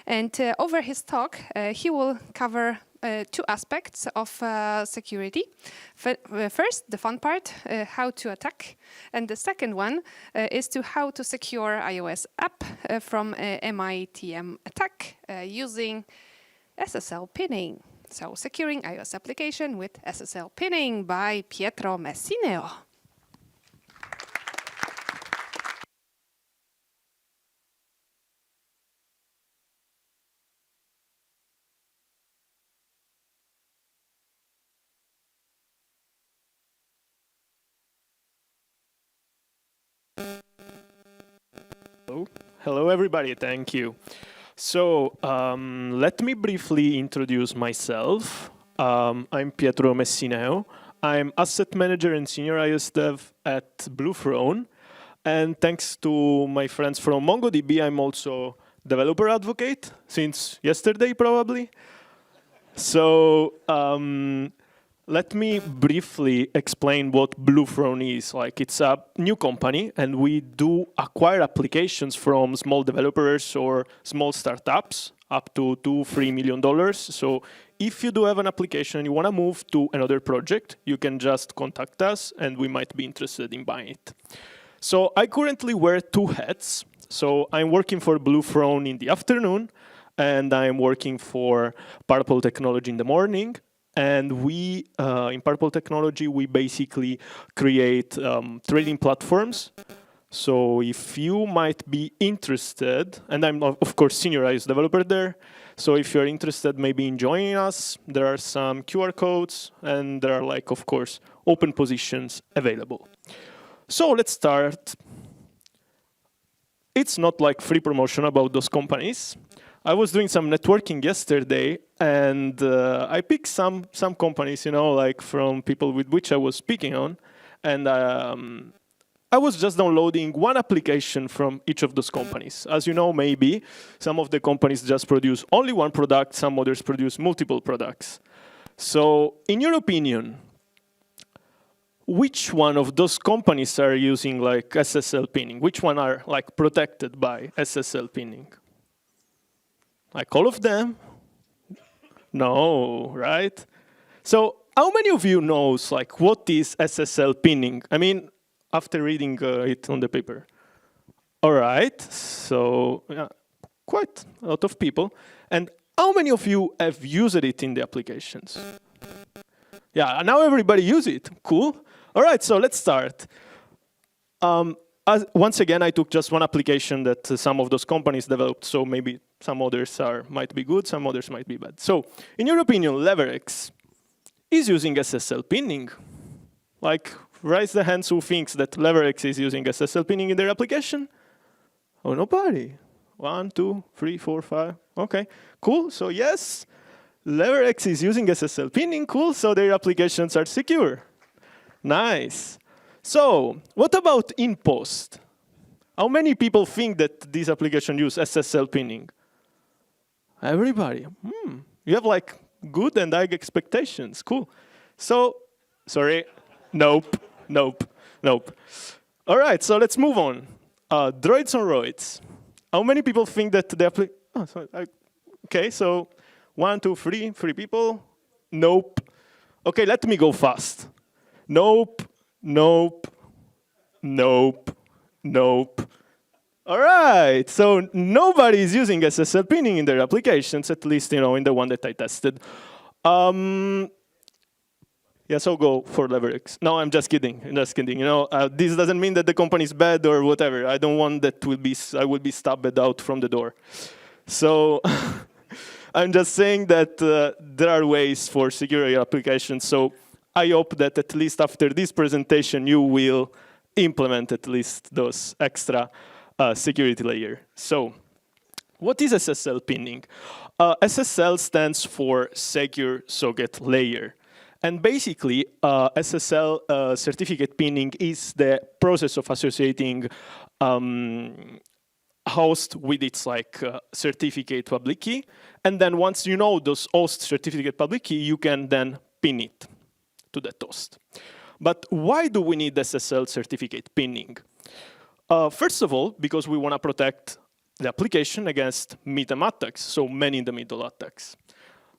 And over his talk, he will cover two aspects of security. First, the fun part, how to attack. And the second one is to how to secure iOS app from MITM attack using SSL Pinning. So, securing iOS application with SSL Pinning by Pietro Messineo. Hello, everybody. Thank you. So let me briefly introduce myself. I'm Pietro Messineo. I'm asset manager and senior iOS dev at BlueThrone. And thanks to my friends from MongoDB, I'm also developer advocate since yesterday, probably. So let me briefly explain what BlueThrone is. Like, it's a new company, and we do acquire applications from small developers or small startups up to $2-3 million. So if you do have an application and you want to move to another project, you can just contact us, and we might be interested in buying it. So I currently wear two hats. So I'm working for BlueThrone in the afternoon, and I'm working for Purple Technology in the morning. And we, in Purple Technology, we basically create trading platforms. So if you might be interested, and I'm, of course, senior iOS developer there. So if you're interested maybe in joining us, there are some QR codes, and there are, like, of course, open positions available. So let's start. It's not like free promotion about those companies. I was doing some networking yesterday, and I picked some companies, you know, like from people with which I was speaking on, and I was just downloading one application from each of those companies. As you know, maybe some of the companies just produce only one product, some others produce multiple products. So, in your opinion, which one of those companies are using like SSL pinning? Which one are like protected by SSL pinning? Like all of them? No, right? So how many of you knows like what is SSL pinning? I mean, after reading it on the paper. All right, so yeah, quite a lot of people. And how many of you have used it in the applications? Yeah, now everybody use it. Cool. All right, so let's start. Once again, I took just one application that some of those companies developed, so maybe some others might be good, some others might be bad. So, in your opinion, LeverX is using SSL pinning? Like, raise the hands who thinks that LeverX is using SSL pinning in their application? Oh, nobody. 1, 2, 3, 4, 5. Okay, cool. So yes, LeverX is using SSL pinning. Cool. So their applications are secure. Nice. So, what about in post? How many people think that this application use SSL pinning? Everybody. You have like good and high expectations. Cool. So, sorry. Nope. All right, so let's move on. Droids on roids. How many people think that the application? Oh, sorry. Okay, so 1, 2, 3 people. Nope. Okay, let me go fast. Nope. All right, so nobody is using SSL pinning in their applications, at least, you know, in the one that I tested. Yeah, so go for LeverX. No, I'm just kidding. You know, this doesn't mean that the company is bad or whatever. I don't want that I will be stabbed out from the door. So I'm just saying that there are ways for secure your applications. So I hope that at least after this presentation, you will implement at least those extra security layer. So what is SSL pinning? SSL stands for Secure Socket Layer. And basically, SSL certificate pinning is the process of associating host with its like certificate public key. And then once you know those host certificate public key, you can then pin it to that host. But why do we need SSL certificate pinning? First of all, because we want to protect the application against meet-em attacks, so man-in-the-middle attacks.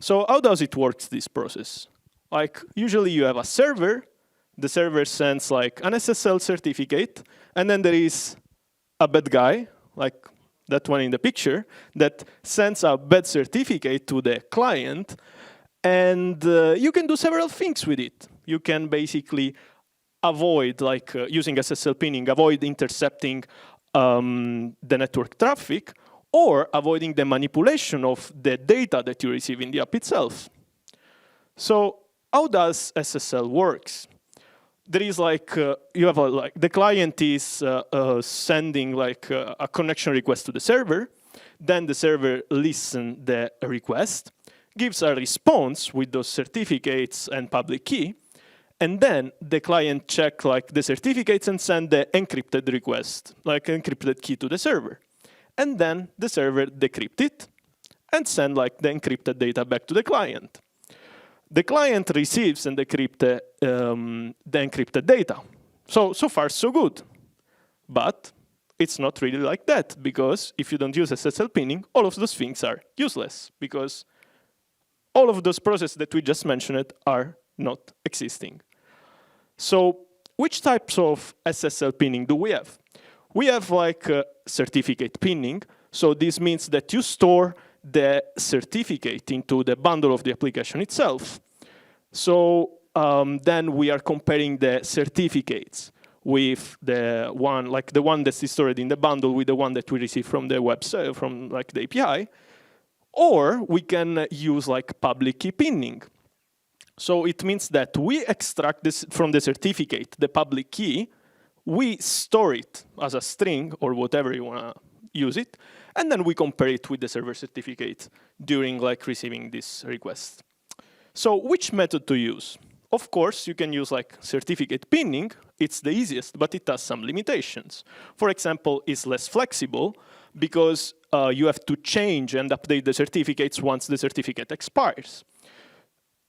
So how does it work, this process? Like, usually you have a server. The server sends like an SSL certificate, and then there is a bad guy, like that one in the picture, that sends a bad certificate to the client, and you can do several things with it. You can basically avoid, like using SSL pinning, avoid intercepting the network traffic, or avoiding the manipulation of the data that you receive in the app itself. So how does SSL works? There is like, you have like, the client is sending like a connection request to the server, then the server listens the request, gives a response with those certificates and public key, and then the client check like the certificates and send the encrypted request, like encrypted key to the server. And then the server decrypt it and send like the encrypted data back to the client. The client receives and decrypts the encrypted data. So far, so good. But it's not really like that, because if you don't use SSL pinning, all of those things are useless, because all of those processes that we just mentioned are not existing. So which types of SSL pinning do we have? We have like certificate pinning. So this means that you store the certificate into the bundle of the application itself. So then we are comparing the certificates with the one that is stored in the bundle with the one that we receive from the website, from like the API. Or we can use like public key pinning. So it means that we extract this from the certificate, the public key, we store it as a string or whatever you want to use it, and then we compare it with the server certificate during like receiving this request. So which method to use? Of course, you can use like certificate pinning. It's the easiest, but it has some limitations. For example, it's less flexible because you have to change and update the certificates once the certificate expires.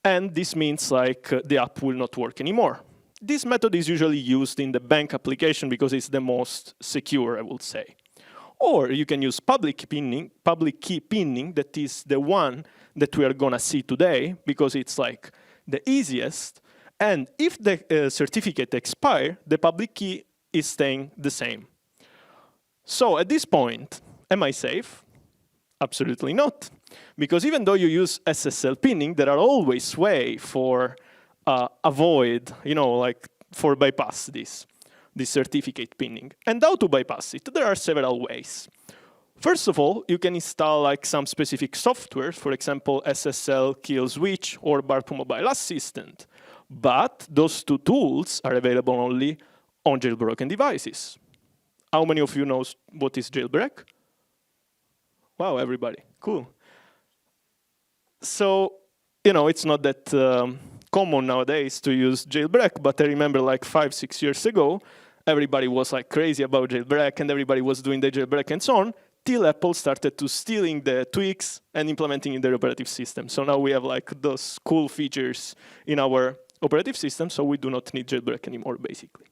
And this means like the app will not work anymore. This method is usually used in the bank application because it's the most secure, I would say. Or you can use public key pinning, that is the one that we are gonna see today, because it's like the easiest. And if the certificate expires, the public key is staying the same. So at this point, am I safe? Absolutely not. Because even though you use SSL pinning, there are always ways for avoid, like for bypass this certificate pinning. And how to bypass it? There are several ways. First of all, you can install like some specific software, for example, SSL Kill Switch or Barp Mobile Assistant. But those two tools are available only on jailbroken devices. How many of you know what is jailbreak? Wow, everybody, cool. So, it's not that common nowadays to use jailbreak, but I remember like 5-6 years ago, everybody was like crazy about jailbreak and everybody was doing the jailbreak and so on, till Apple started to stealing the tweaks and implementing in their operative system. So now we have like those cool features in our operative system, so we do not need jailbreak anymore, basically.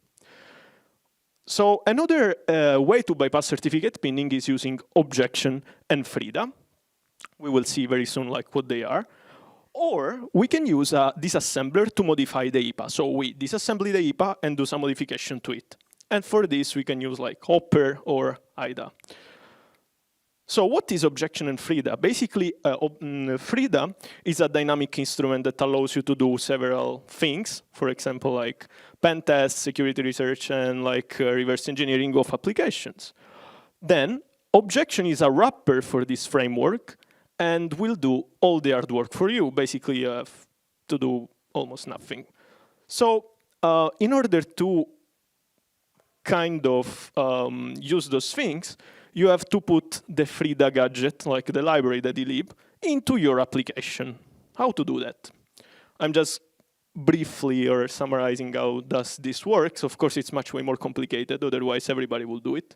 So another way to bypass certificate pinning is using Objection and Frida. We will see very soon like what they are. Or we can use a disassembler to modify the IPA. So we disassemble the IPA and do some modification to it. And for this, we can use like Hopper or IDA. So what is Objection and Frida? Basically, Frida is a dynamic instrument that allows you to do several things. For example, like pen tests, security research, and like reverse engineering of applications. Then Objection is a wrapper for this framework and will do all the hard work for you. Basically, you have to do almost nothing. So in order to kind of use those things, you have to put the Frida gadget, like the library, the dlib, into your application. How to do that? I'm just briefly summarizing how does this works. Of course, it's much way more complicated, otherwise everybody will do it.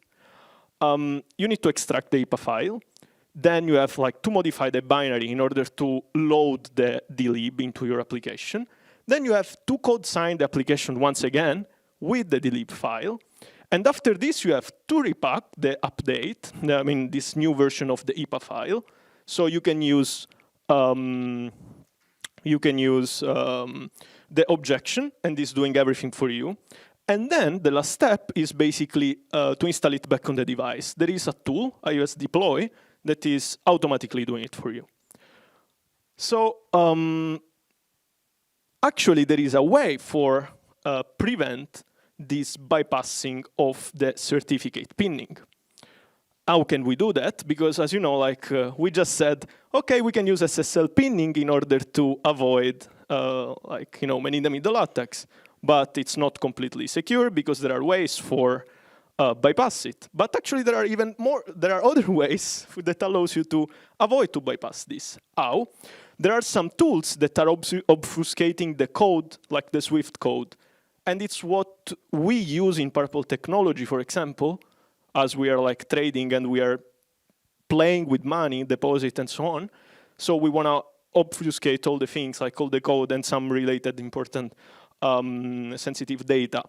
You need to extract the IPA file. Then you have like to modify the binary in order to load the dlib into your application. Then you have to code sign the application once again with the dlib file. And after this, you have to repack the update, I mean, this new version of the IPA file. So you can use the objection, and it's doing everything for you. And then the last step is basically to install it back on the device. There is a tool, iOS deploy, that is automatically doing it for you. So actually, there is a way for prevent this bypassing of the certificate pinning. How can we do that? Because as you know, like we just said, okay, we can use SSL pinning in order to avoid man-in-the-middle attacks. But it's not completely secure because there are ways for bypass it. But actually, there are other ways that allows you to avoid to bypass this. How? There are some tools that are obfuscating the code, like the Swift code. And it's what we use in Purple Technology, for example, as we are like trading and we are playing with money, deposit, and so on. So we want to obfuscate all the things, like all the code and some related important sensitive data.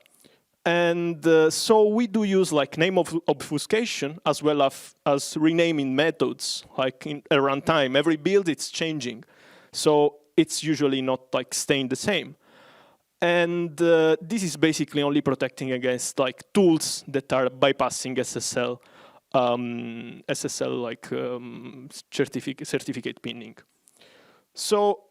And so we do use like name of obfuscation as well as renaming methods, like in a runtime. Every build, it's changing. So it's usually not like staying the same. And this is basically only protecting against like tools that are bypassing SSL, certificate pinning. So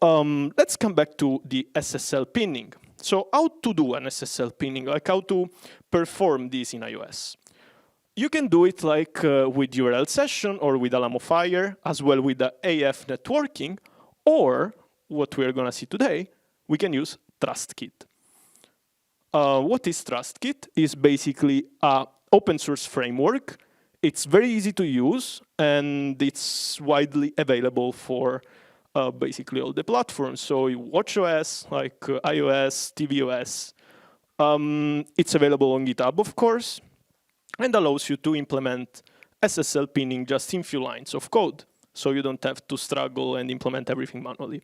let's come back to the SSL pinning. So how to do an SSL pinning, like how to perform this in iOS? You can do it like with URL session or with Alamo Fire, as well with the AF networking, or what we're going to see today, we can use TrustKit. What is TrustKit? It's basically an open source framework. It's very easy to use, and it's widely available for basically all the platforms. So watchOS, like iOS, tvOS. It's available on GitHub, of course, and allows you to implement SSL pinning just in few lines of code. So you don't have to struggle and implement everything manually.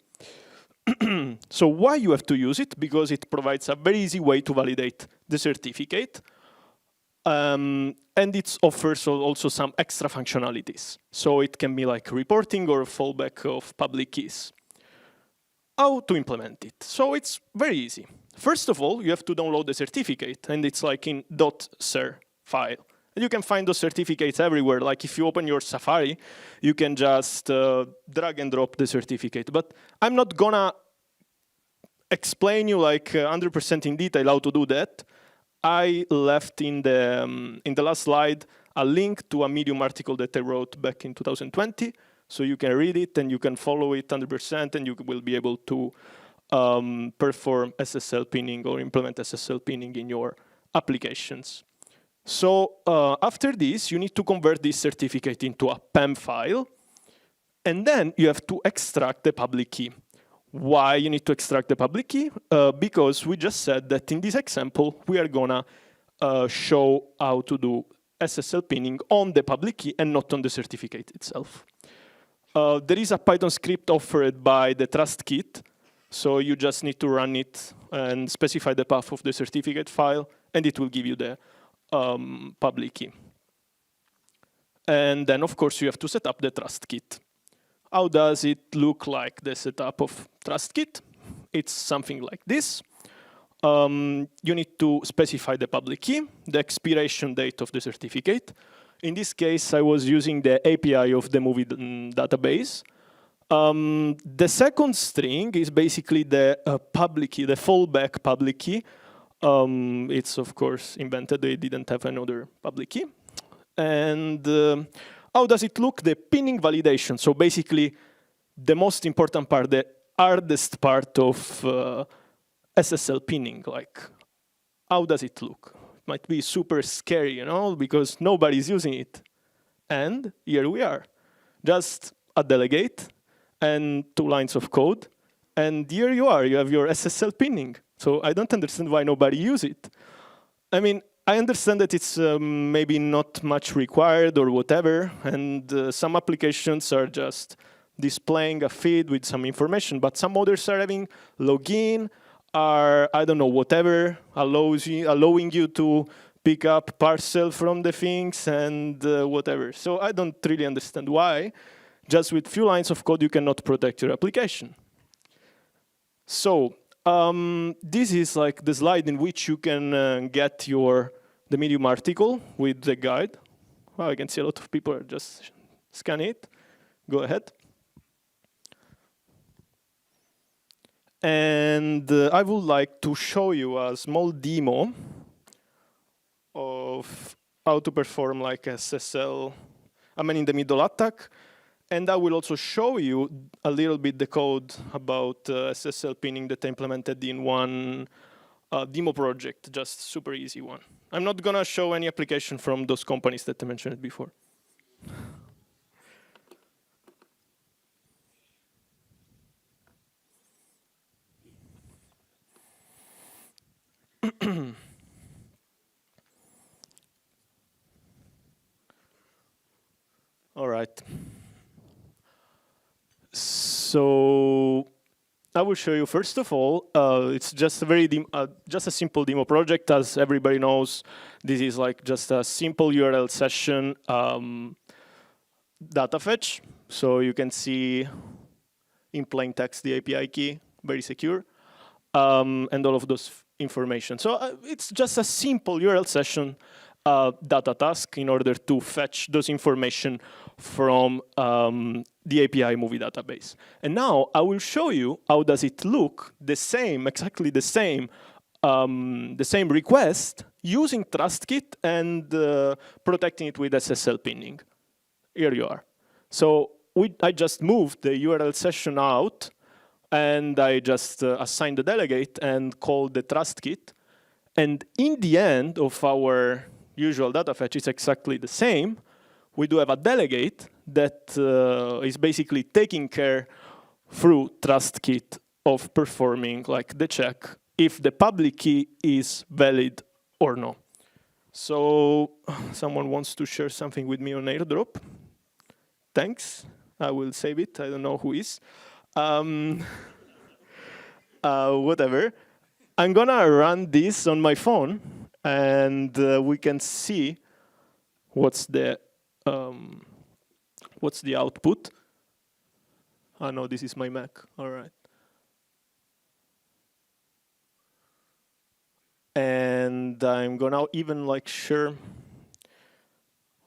So why you have to use it? Because it provides a very easy way to validate the certificate. And it offers also some extra functionalities. So it can be like reporting or fallback of public keys. How to implement it? So it's very easy. First of all, you have to download the certificate, and it's like in .ser file. And you can find those certificates everywhere. Like if you open your Safari, you can just drag and drop the certificate. But I'm not gonna explain you like 100% in detail how to do that. I left in the last slide a link to a Medium article that I wrote back in 2020. So you can read it and you can follow it 100%, and you will be able to perform SSL pinning or implement SSL pinning in your applications. So after this, you need to convert this certificate into a PEM file, and then you have to extract the public key. Why you need to extract the public key? Because we just said that in this example, we are gonna show how to do SSL pinning on the public key and not on the certificate itself. There is a Python script offered by the TrustKit, so you just need to run it and specify the path of the certificate file, and it will give you the public key. And then, of course, you have to set up the TrustKit. How does it look like, the setup of TrustKit? It's something like this. You need to specify the public key, the expiration date of the certificate. In this case, I was using the API of the movie database. The second string is basically the public key, the fallback public key. It's, of course, invented. They didn't have another public key. And how does it look? The pinning validation. So basically, the most important part, the hardest part of SSL pinning. Like, how does it look? It might be super scary, you know, because nobody's using it. And here we are. Just a delegate and 2 lines of code. And here you are. You have your SSL pinning. So I don't understand why nobody uses it. I mean, I understand that it's maybe not much required or whatever, and some applications are just displaying a feed with some information, but some others are having login, or I don't know, whatever, allowing you to pick up parcel from the things and whatever. So I don't really understand why. Just with few lines of code, you cannot protect your application. So this is like the slide in which you can get the Medium article with the guide. Well, I can see a lot of people are just scanning it. Go ahead. And I would like to show you a small demo of how to perform like SSL, in the middle attack. And I will also show you a little bit the code about SSL pinning that I implemented in one demo project, just super easy one. I'm not gonna show any application from those companies that I mentioned before. All right. So I will show you first of all. It's just a simple demo project, as everybody knows. This is like just a simple URL session data fetch. So you can see in plain text the API key, very secure, and all of those information. So it's just a simple URL session data task in order to fetch those information from the API movie database. And now I will show you how does it look exactly the same request using TrustKit and protecting it with SSL pinning. Here you are. So I just moved the URL session out, and I just assigned the delegate and called the TrustKit. And in the end of our usual data fetch, it's exactly the same. We do have a delegate that is basically taking care through TrustKit of performing like the check if the public key is valid or no. So someone wants to share something with me on AirDrop. Thanks. I will save it. I don't know who is. Whatever. I'm gonna run this on my phone, and we can see what's the output. Oh no, this is my Mac. All right. And I'm gonna even like share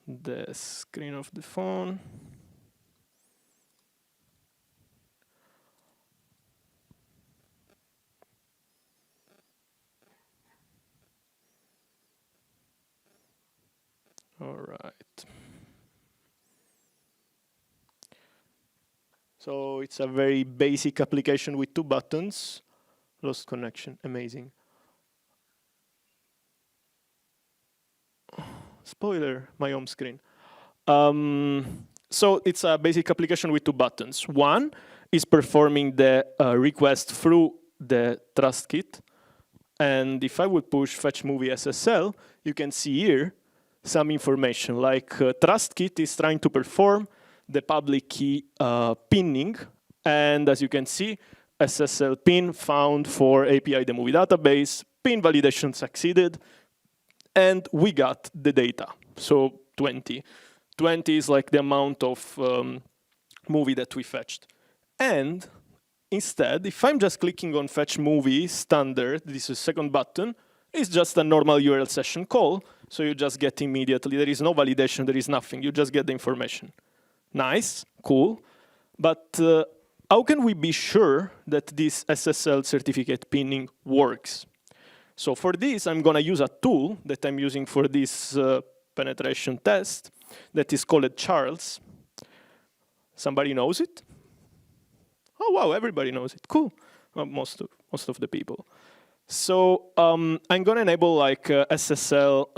the screen of the phone. All right. So it's a very basic application with 2 buttons. Lost connection, amazing. Spoiler, my home screen. So it's a basic application with 2 buttons. One is performing the request through the TrustKit. And if I would push fetch movie SSL, you can see here some information like TrustKit is trying to perform the public key pinning. And as you can see, SSL pin found for API the movie database, pin validation succeeded, and we got the data. So 20. 20 is like the amount of movie that we fetched. And instead, if I'm just clicking on fetch movie standard, this is the second button, it's just a normal URL session call. So you just get immediately, there is no validation, there is nothing, you just get the information. Nice, cool. But how can we be sure that this SSL certificate pinning works? So for this, I'm gonna use a tool that I'm using for this penetration test that is called Charles. Somebody knows it? Oh wow, everybody knows it, cool. Most of the people. So I'm gonna enable like SSL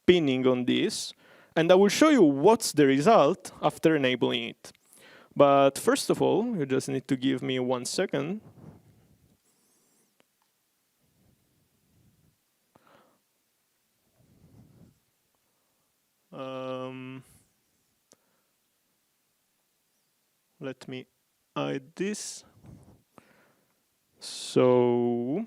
pinning on this, and I will show you what's the result after enabling it. But first of all, you just need to give me 1 second. Let me hide this. So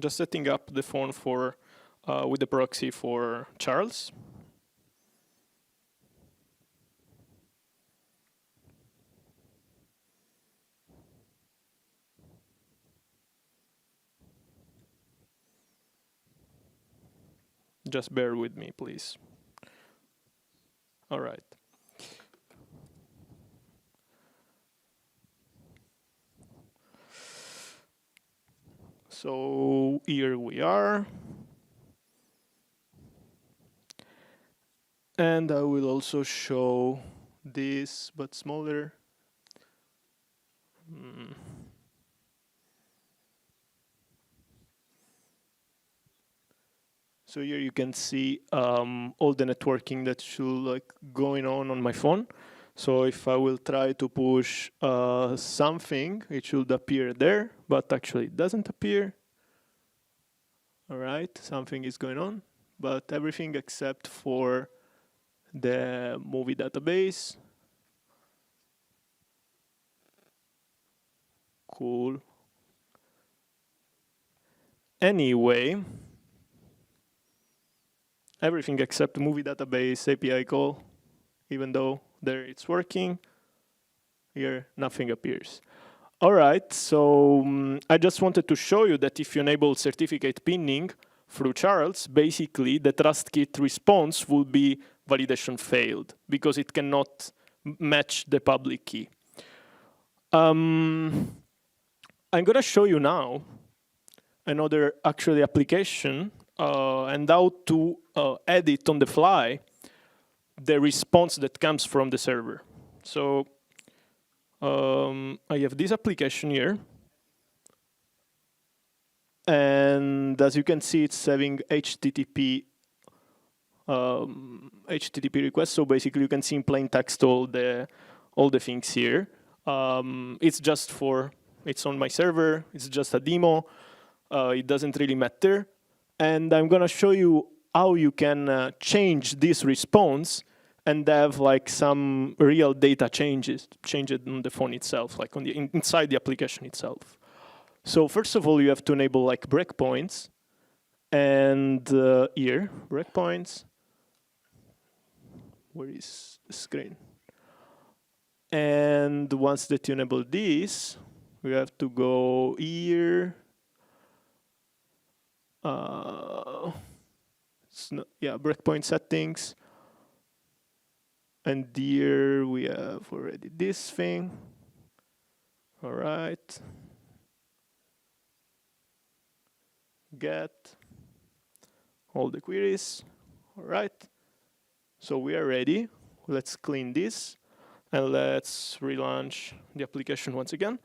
just setting up the phone for with the proxy for Charles. Just bear with me, please. All right. So here we are. And I will also show this, but smaller. So here you can see all the networking that should going on my phone. So if I will try to push something, it should appear there, but actually it doesn't appear. All right, something is going on, but everything except for the movie database. Cool. Anyway, everything except movie database API call, even though there it's working, here nothing appears. All right, so I just wanted to show you that if you enable certificate pinning through Charles, basically the TrustKit response will be validation failed because it cannot match the public key. I'm gonna show you now another actually application and how to edit on the fly the response that comes from the server. So I have this application here. And as you can see, it's having HTTP request. So basically, you can see in plain text all the things here. It's on my server. It's just a demo. It doesn't really matter. And I'm gonna show you how you can change this response and have some real data changed on the phone itself, like on the inside the application itself. So first of all, you have to enable breakpoints, and here breakpoints. Where is the screen? And once that you enable this, we have to go here. Breakpoint settings. And here we have already this thing. All right. Get all the queries. All right. So we are ready. Let's clean this. And let's relaunch the application once again.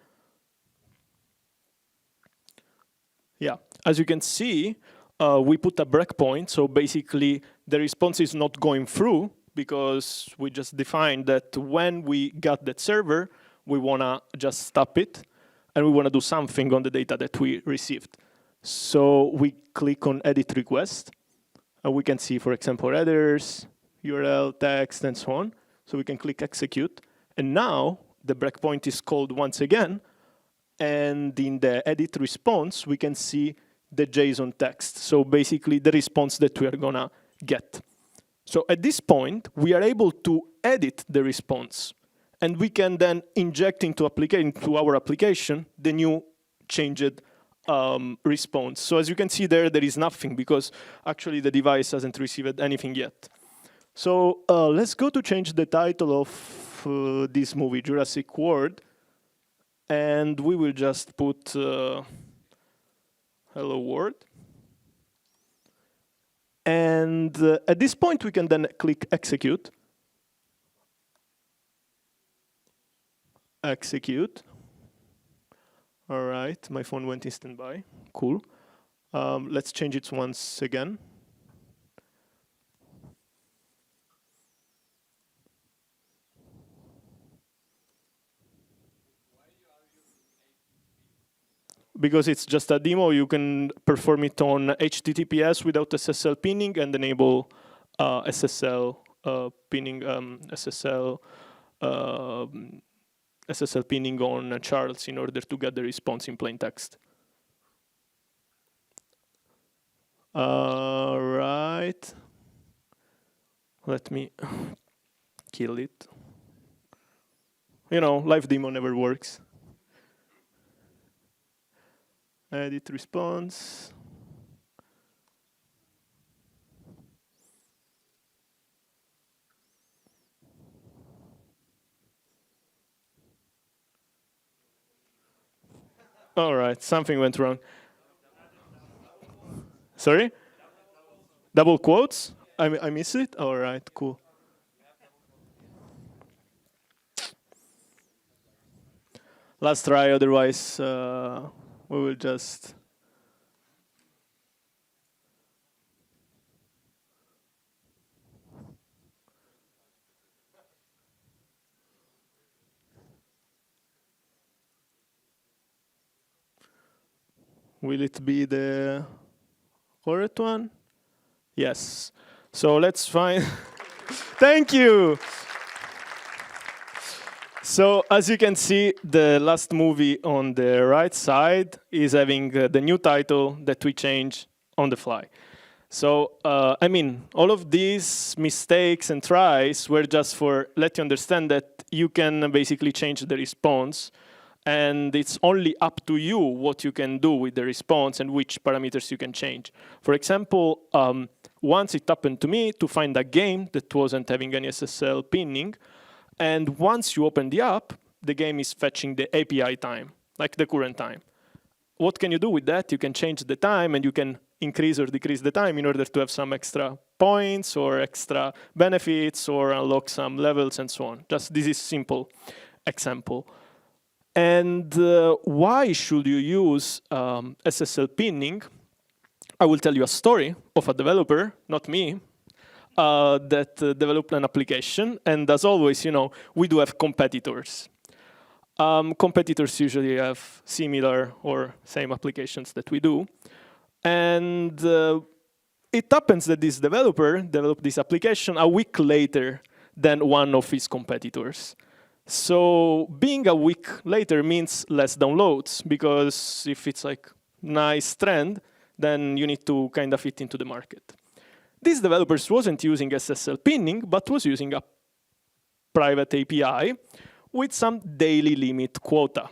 Yeah, as you can see, we put a breakpoint. So basically, the response is not going through because we just defined that when we got that server, we want to just stop it. And we want to do something on the data that we received. So we click on Edit Request. And we can see, for example, headers, URL, text, and so on. So we can click Execute. And now the breakpoint is called once again. And in the edit response, we can see the JSON text. So basically, the response that we are going to get. So at this point, we are able to edit the response. And we can then inject into our application the new changed response. So as you can see there is nothing because actually the device hasn't received anything yet. So let's go to change the title of this movie, Jurassic World. And we will just put Hello World. And at this point, we can then click Execute. Execute. All right, my phone went in standby. Cool. Let's change it once again. Because it's just a demo, you can perform it on HTTPS without SSL pinning and enable SSL pinning, SSL pinning on Charles in order to get the response in plain text. Right. Let me kill it. You know, live demo never works. Edit response. All right, something went wrong. Sorry? Double quotes? I miss it? All right, cool. Last try, otherwise we will just... Will it be the correct one? Yes. So let's find... Thank you! So as you can see, the last movie on the right side is having the new title that we change on the fly. So, I mean, all of these mistakes and tries were just for let you understand that you can basically change the response, and it's only up to you what you can do with the response and which parameters you can change. For example, once it happened to me to find a game that wasn't having any SSL pinning, and once you open the app, the game is fetching the API time, like the current time. What can you do with that? You can change the time, and you can increase or decrease the time in order to have some extra points or extra benefits or unlock some levels and so on. Just this is simple example. And why should you use SSL pinning? I will tell you a story of a developer, not me, that developed an application. And as always, you know, we do have competitors. Competitors usually have similar or same applications that we do. And it happens that this developer developed this application a week later than one of his competitors. So being a week later means less downloads, because if it's like nice trend, then you need to kind of fit into the market. This developer wasn't using SSL pinning, but was using a private API with some daily limit quota.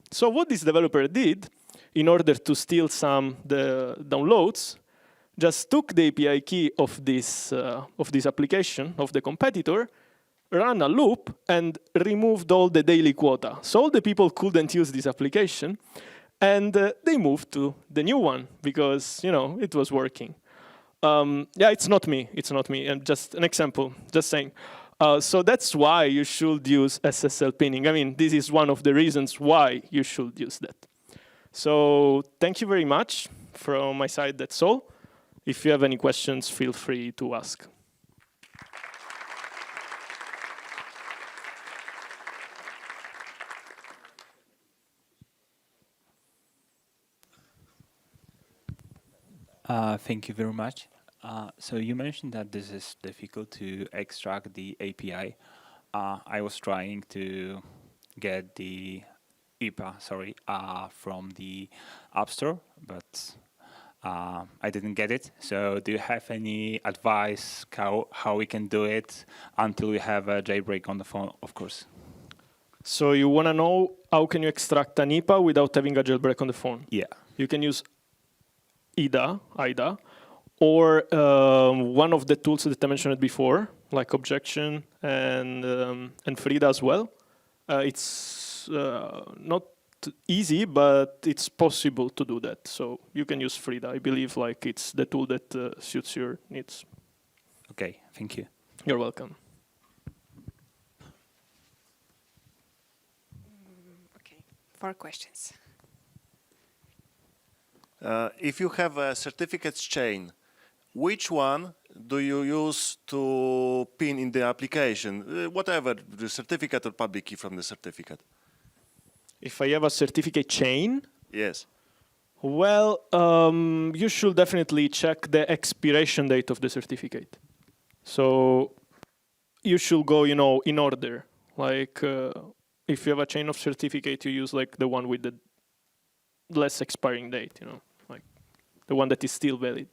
So what this developer did, in order to steal the downloads, just took the API key of this application, of the competitor, ran a loop, and removed all the daily quota. So all the people couldn't use this application, and they moved to the new one because, you know, it was working. Yeah, it's not me. It's not me. And just an example, just saying. So that's why you should use SSL pinning. I mean, this is one of the reasons why you should use that. So thank you very much. From my side, that's all. If you have any questions, feel free to ask. Thank you very much. So you mentioned that this is difficult to extract the API. I was trying to get the IPA, from the App Store, but I didn't get it. So do you have any advice how we can do it until we have a jailbreak on the phone, of course? So you want to know how can you extract an IPA without having a jailbreak on the phone? Yeah. You can use IDA, or one of the tools that I mentioned before, like Objection and Frida as well. It's not easy, but it's possible to do that. So you can use Frida. I believe like it's the tool that suits your needs. Okay, thank you. You're welcome. Okay, 4 questions. If you have a certificates chain, which one do you use to pin in the application? Whatever, the certificate or public key from the certificate. If I have a certificate chain, Yes. well, you should definitely check the expiration date of the certificate. So you should go, you know, in order. Like if you have a chain of certificate, you use like the one with the less expiring date, you know, like the one that is still valid.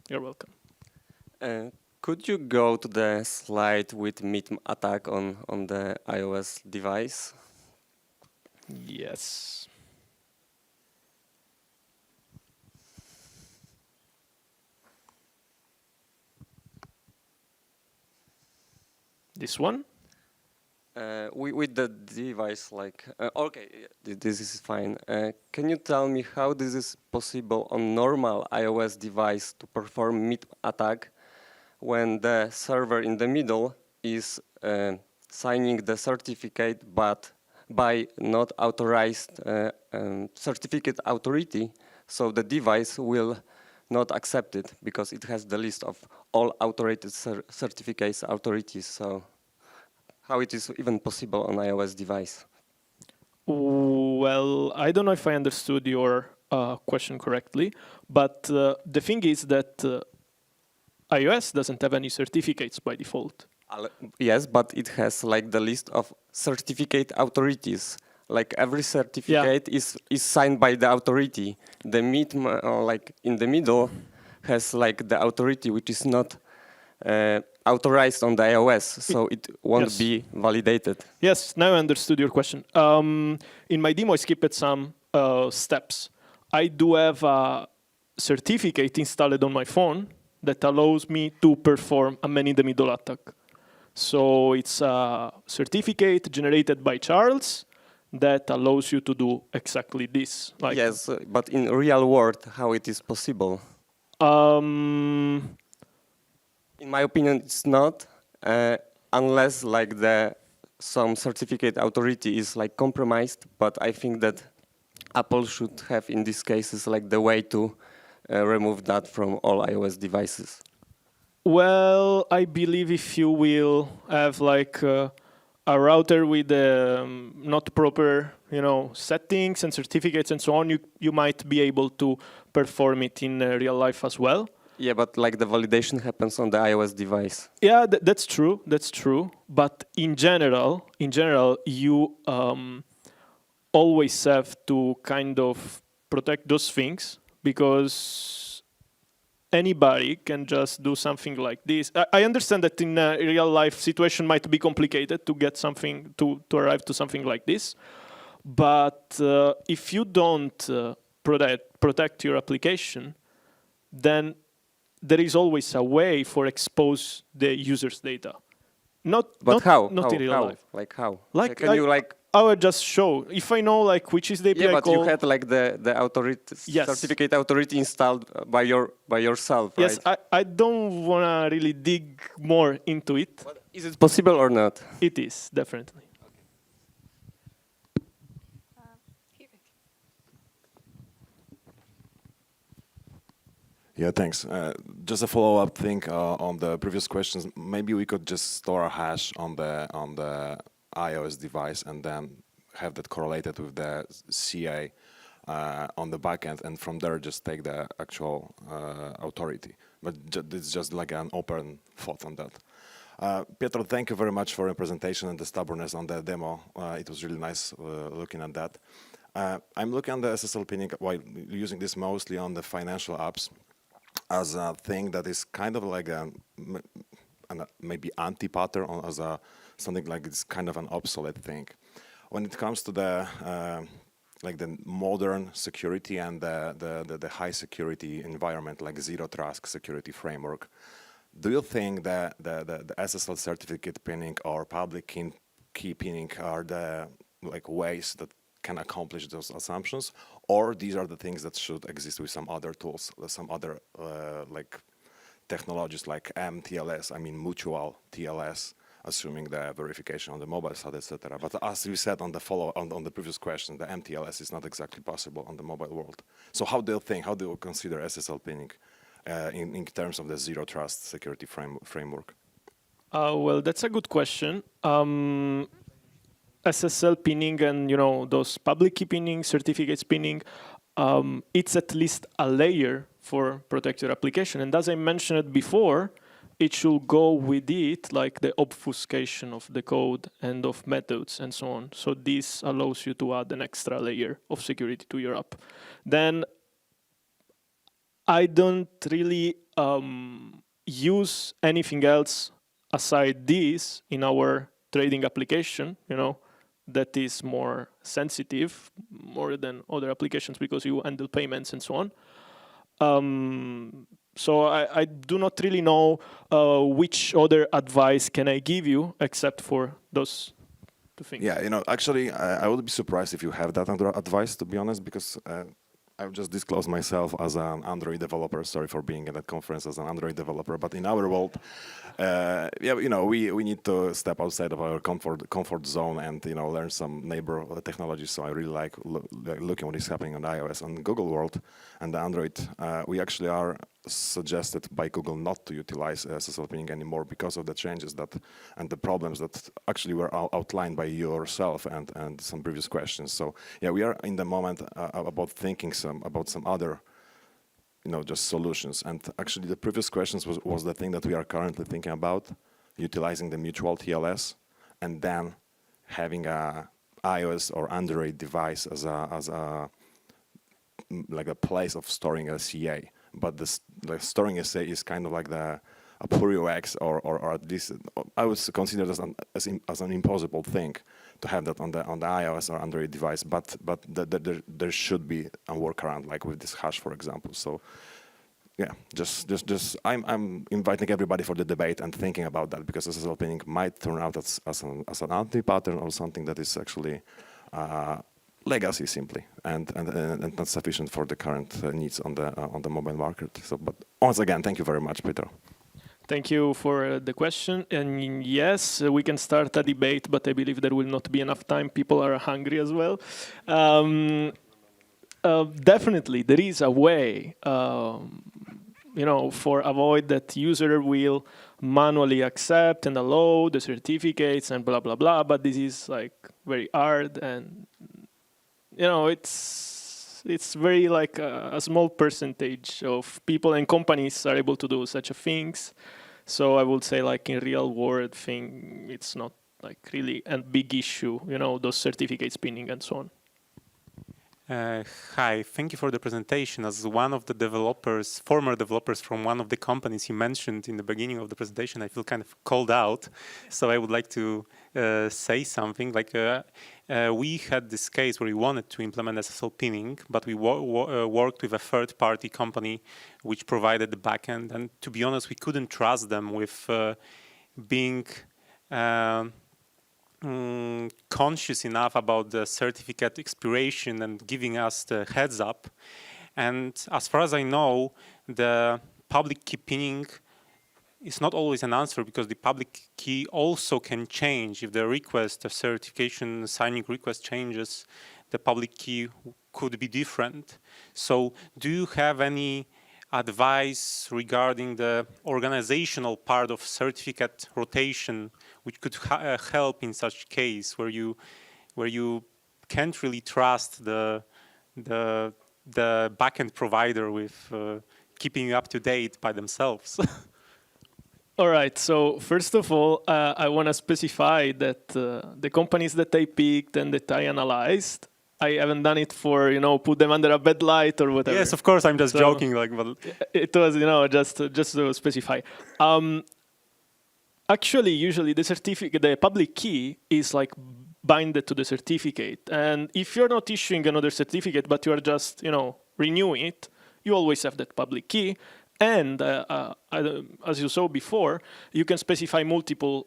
You're welcome. Could you go to the slide with MITM attack on the iOS device? Yes. This one? With the device, like, okay, this is fine. Can you tell me how this is possible on normal iOS device to perform MITM attack when the server in the middle is signing the certificate, but by not authorized certificate authority, so the device will not accept it because it has the list of all authorized certificates authorities. So how it is even possible on iOS device? Well, I don't know if I understood your question correctly, but the thing is that iOS doesn't have any certificates by default. Yes, but it has like the list of certificate authorities. Like every certificate is signed by the authority. The MITM, like in the middle, has like the authority which is not authorized on the iOS, so it won't be validated. Yes, now I understood your question. In my demo, I skipped some steps. I do have a certificate installed on my phone that allows me to perform a man-in-the-middle attack. So it's a certificate generated by Charles that allows you to do exactly this. Like yes, but in real world, how it is possible? In my opinion, it's not, unless like some certificate authority is like compromised. But I think that Apple should have in these cases like the way to remove that from all iOS devices. Well, I believe if you will have like a router with not proper, settings and certificates and so on, you might be able to perform it in real life as well. Yeah, but like the validation happens on the iOS device. Yeah, that's true. That's true. But in general, you always have to kind of protect those things because anybody can just do something like this. I understand that in a real life situation might be complicated to get something to arrive to something like this. But if you don't protect your application, then there is always a way for expose the user's data. Not in real life. Like how? Like can you like? I would just show if I know like which is the API yeah, but call. you had like the authority certificate authority installed by yourself, right? Yes, I don't wanna really dig more into it. But is it possible or not? It is definitely. Yeah, thanks. Just a follow-up thing on the previous questions. Maybe we could just store a hash on the iOS device and then have that correlated with the CA on the backend, and from there just take the actual authority. But it's just like an open thought on that. Pietro, thank you very much for your presentation and the stubbornness on the demo. It was really nice looking at that. I'm looking at the SSL pinning while using this mostly on the financial apps as a thing that is kind of like a maybe anti-pattern, or as something like it's kind of an obsolete thing. When it comes to the like the modern security and the high security environment, like zero trust security framework, do you think that the SSL certificate pinning or public key pinning are the like ways that can accomplish those assumptions, or these are the things that should exist with some other tools, some other like technologies like MTLS, I mean mutual TLS, assuming the verification on the mobile side, etc. But as you said on the previous question, the MTLS is not exactly possible on the mobile world. So how do you consider SSL pinning in terms of the zero trust security framework? Well, that's a good question. SSL pinning and those public key pinning, certificates pinning, it's at least a layer for protect your application. And as I mentioned before, it should go with it like the obfuscation of the code and of methods and so on. So this allows you to add an extra layer of security to your app. Then I don't really use anything else aside this in our trading application, that is more sensitive, more than other applications because you handle payments and so on. So I do not really know which other advice can I give you except for those two things. Yeah, actually, I would be surprised if you have that under advice, to be honest, because I've just disclosed myself as an Android developer. Sorry for being at that conference as an Android developer, but in our world, we need to step outside of our comfort zone and learn some neighbor technologies. So I really like looking what is happening on iOS and Google world and the Android. We actually are suggested by Google not to utilize SSL Pinning anymore because of the changes and the problems that actually were outlined by yourself and some previous questions. So yeah, we are in the moment about thinking about some other just solutions. And actually the previous questions was the thing that we are currently thinking about, utilizing the mutual TLS and then having a iOS or Android device as a like a place of storing a CA. But storing a CA is kind of like a Purio X or at least I would consider this as an impossible thing to have that on the iOS or Android device. But there should be a workaround, like with this hash, for example. So yeah, just I'm inviting everybody for the debate and thinking about that, because SSL Pinning might turn out as an anti-pattern or something that is actually legacy simply and not sufficient for the current needs on the mobile market. So, but once again, thank you very much, Pietro. Thank you for the question. And yes, we can start a debate, but I believe there will not be enough time. People are hungry as well. Definitely, there is a way, for avoid that user will manually accept and allow the certificates and blah, blah, blah. But this is like very hard and it's very like a small percentage of people and companies are able to do such a things. So I would say like in real world thing, it's not like really a big issue, those certificates pinning and so on. Hi, thank you for the presentation. As one of the former developers from one of the companies you mentioned in the beginning of the presentation, I feel kind of called out. So I would like to say something. Like we had this case where we wanted to implement SSL pinning, but we worked with a third-party company which provided the backend. And to be honest, we couldn't trust them with being conscious enough about the certificate expiration and giving us the heads up. And as far as I know, the public key pinning is not always an answer, because the public key also can change. If the request, the certification signing request changes, the public key could be different. So do you have any advice regarding the organizational part of certificate rotation, which could help in such case where you can't really trust the backend provider with keeping you up to date by themselves? All right. So first of all, I want to specify that the companies that I picked and that I analyzed, I haven't done it for, put them under a bad light or whatever. Yes, of course, I'm just joking. But it was, just to specify. Actually, usually the public key is like binded to the certificate. And if you're not issuing another certificate, but you are just, renewing it, you always have that public key. And as you saw before, you can specify multiple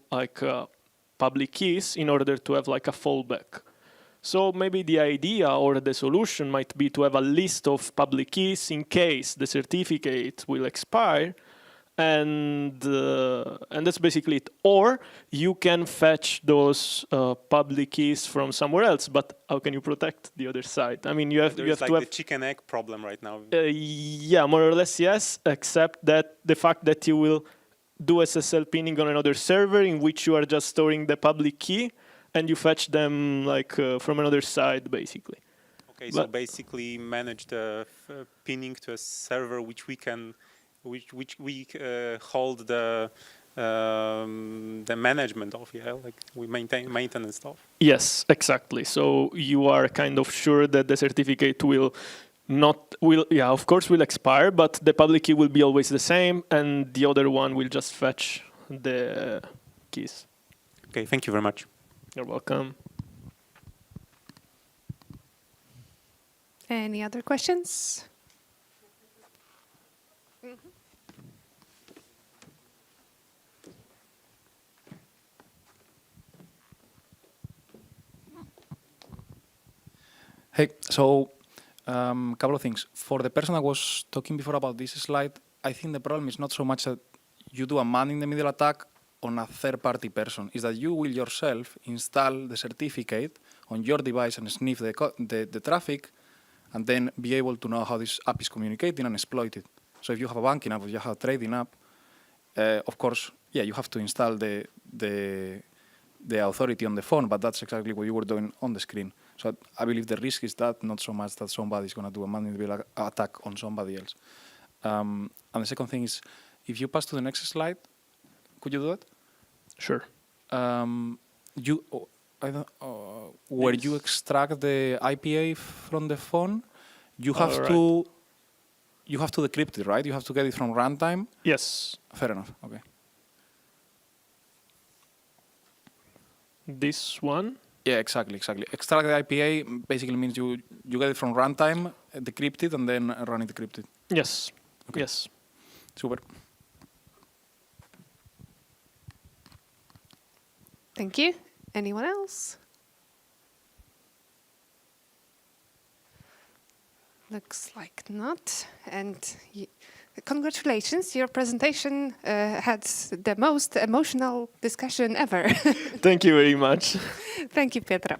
public keys in order to have like a fallback. So maybe the idea or the solution might be to have a list of public keys in case the certificate will expire, and that's basically it. Or you can fetch those public keys from somewhere else, but how can you protect the other side? I mean, you have to have the chicken egg problem right now. Yeah, more or less yes, except that the fact that you will do SSL pinning on another server in which you are just storing the public key, and you fetch them from another side, basically. Okay, so basically manage the pinning to a server which we hold the management of, like we maintain maintenance stuff. Yes, exactly. So you are kind of sure that the certificate will of course will expire, but the public key will be always the same, and the other one will just fetch the keys. Okay, thank you very much. You're welcome. Any other questions? Hey, so couple of things. For the person that was talking before about this slide, I think the problem is not so much that you do a man-in-the-middle attack on a third-party person. Is that you will yourself install the certificate on your device and sniff the traffic, and then be able to know how this app is communicating and exploit it. So if you have a banking app or you have a trading app, of course, yeah, you have to install the authority on the phone, but that's exactly what you were doing on the screen. So I believe the risk is that, not so much that somebody's going to do a man-in-the-middle attack on somebody else. And the second thing is, if you pass to the next slide, could you do it? Sure. Where you extract the IPA from the phone, you have Right. to decrypt it, right? You have to get it from runtime. Yes. Fair enough. Okay. This one. Yeah, exactly. Extract the IPA basically means you get it from runtime, decrypt it, and then run it decrypted. Yes. Okay. Yes. Super. Thank you. Anyone else? Looks like not. And congratulations, your presentation had the most emotional discussion ever. Thank you very much. Thank you, Pietro.